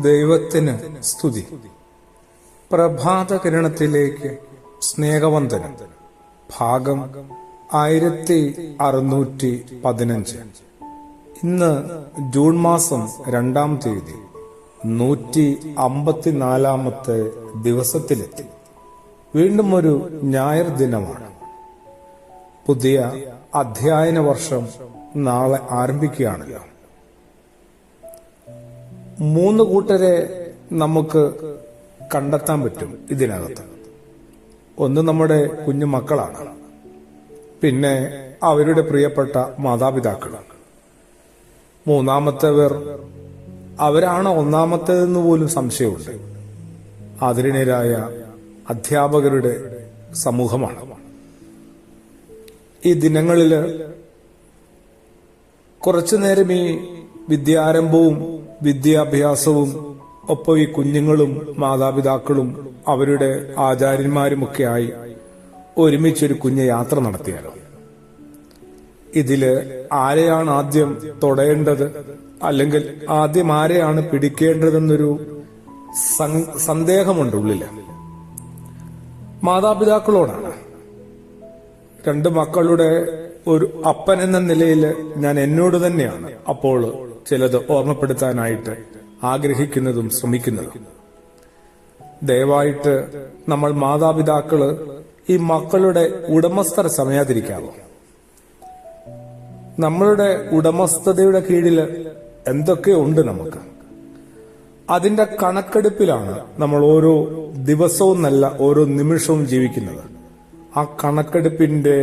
ദൈവത്തിന് സ്തുതി. പ്രഭാത കിരണത്തിലേക്ക് സ്നേഹവന്ദനം. ഭാഗം 1615. ഇന്ന് ജൂൺ മാസം 2-ാം തീയതി 154-ാമത്തെ ദിവസത്തിലെത്തി. വീണ്ടും ഒരു ഞായർ ദിനമാണ്. പുതിയ അധ്യയന വർഷം നാളെ ആരംഭിക്കുകയാണല്ലോ. 3 കൂട്ടരെ നമുക്ക് കണ്ടെത്താൻ പറ്റും ഇതിനകത്ത്. ഒന്ന് നമ്മുടെ കുഞ്ഞു മക്കളാണ്, പിന്നെ അവരുടെ പ്രിയപ്പെട്ട മാതാപിതാക്കളാണ്. മൂന്നാമത്തേവർ അവരാണ് ഒന്നാമത്തേതെന്ന് പോലും സംശയമുണ്ട്. ആദരണീയരായ അധ്യാപകരുടെ സമൂഹമാണ്. ഈ ദിനങ്ങളില് കുറച്ചുനേരം ഈ വിദ്യാരംഭവും വിദ്യാഭ്യാസവും ഒപ്പം ഈ കുഞ്ഞുങ്ങളും മാതാപിതാക്കളും അവരുടെ ആചാര്യന്മാരുമൊക്കെയായി ഒരുമിച്ചൊരു കുഞ്ഞ് യാത്ര നടത്തിയാലോ? ഇതില് ആരെയാണ് ആദ്യം തൊടേണ്ടത്, അല്ലെങ്കിൽ ആദ്യം ആരെയാണ് പിടിക്കേണ്ടതെന്നൊരു സന്ദേഹമുണ്ട് ഉള്ളില്. മാതാപിതാക്കളോടാണ്. 2 മക്കളുടെ ഒരു അപ്പൻ എന്ന നിലയിൽ ഞാൻ എന്നോട് തന്നെയാണ് അപ്പോൾ ചിലത് ഓർമ്മപ്പെടുത്താനായിട്ട് ആഗ്രഹിക്കുന്നതും ശ്രമിക്കുന്നതും. ദയവായിട്ട് നമ്മൾ മാതാപിതാക്കള് ഈ മക്കളുടെ ഉടമസ്ഥർ സമയാതിരിക്കാവോ? നമ്മളുടെ ഉടമസ്ഥതയുടെ കീഴില് എന്തൊക്കെ ഉണ്ട് നമുക്ക്. അതിന്റെ കണക്കെടുപ്പിലാണ് നമ്മൾ ഓരോ ദിവസവും നല്ല ഓരോ നിമിഷവും ജീവിക്കുന്നത്. ആ കണക്കെടുപ്പിന്റെ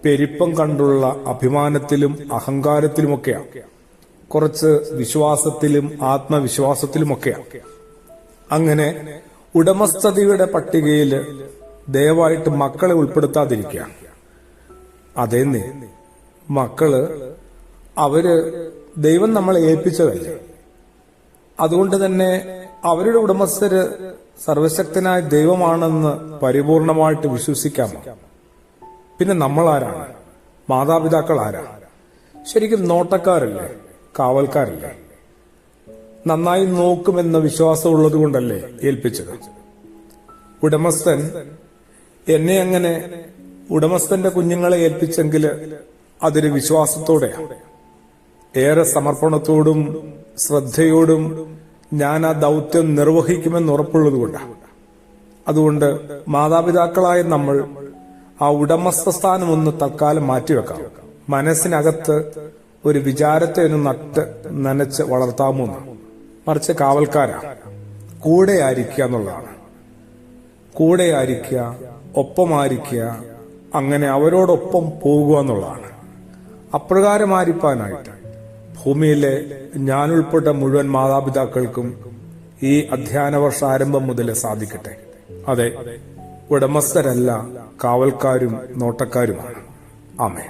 പെരുപ്പം കണ്ടുള്ള അഭിമാനത്തിലും അഹങ്കാരത്തിലുമൊക്കെയാണ്, കുറച്ച് വിശ്വാസത്തിലും ആത്മവിശ്വാസത്തിലുമൊക്കെയാണ്. അങ്ങനെ ഉടമസ്ഥതയുടെ പട്ടികയിൽ ദയവായിട്ട് മക്കളെ ഉൾപ്പെടുത്താതിരിക്കുക. അതേന്ന് മക്കള് അവര് ദൈവം നമ്മളെ ഏൽപ്പിച്ചതല്ലേ. അതുകൊണ്ട് തന്നെ അവരുടെ ഉടമസ്ഥര് സർവശക്തനായ ദൈവമാണെന്ന് പരിപൂർണമായിട്ട് വിശ്വസിക്കാമോ? പിന്നെ നമ്മൾ ആരാണ്? മാതാപിതാക്കൾ ആരാണ്? ശരിക്കും നോട്ടക്കാരല്ലേ, കാവൽക്കാരല്ലേ? നന്നായി നോക്കുമെന്ന വിശ്വാസമുള്ളത് കൊണ്ടല്ലേ ഏൽപ്പിച്ചത്? ഉടമസ്ഥൻ എന്നെ അങ്ങനെ ഉടമസ്ഥന്റെ കുഞ്ഞുങ്ങളെ ഏൽപ്പിച്ചെങ്കിൽ അതൊരു വിശ്വാസത്തോടെയാണ്, ഏറെ സമർപ്പണത്തോടും ശ്രദ്ധയോടും ഞാൻ ആ ദൗത്യം നിർവഹിക്കുമെന്ന് ഉറപ്പുള്ളത് കൊണ്ടാണ്. അതുകൊണ്ട് മാതാപിതാക്കളായ നമ്മൾ ആ ഉടമസ്ഥ സ്ഥാനം ഒന്ന് തൽക്കാലം മാറ്റിവെക്കാം. മനസ്സിനകത്ത് ഒരു വിചാരത്തെ ഒന്ന് നട്ട് നനച്ച് വളർത്താമോ? മറിച്ച് കാവൽക്കാരാണ്, കൂടെ ആയിരിക്കുക എന്നുള്ളതാണ്. കൂടെ ആയിരിക്കുക, ഒപ്പമായിരിക്കുക, അങ്ങനെ അവരോടൊപ്പം പോകുക എന്നുള്ളതാണ്. അപ്രകാരം ആയിരിക്കാനായിട്ട് ഭൂമിയിലെ ഞാനുൾപ്പെട്ട മുഴുവൻ മാതാപിതാക്കൾക്കും ഈ അധ്യയന വർഷ ആരംഭം മുതൽ സാധിക്കട്ടെ. അതെ, ഉടമസ്ഥരല്ല, കാവൽക്കാരും നോട്ടക്കാരുമാണ്. ആമേൻ.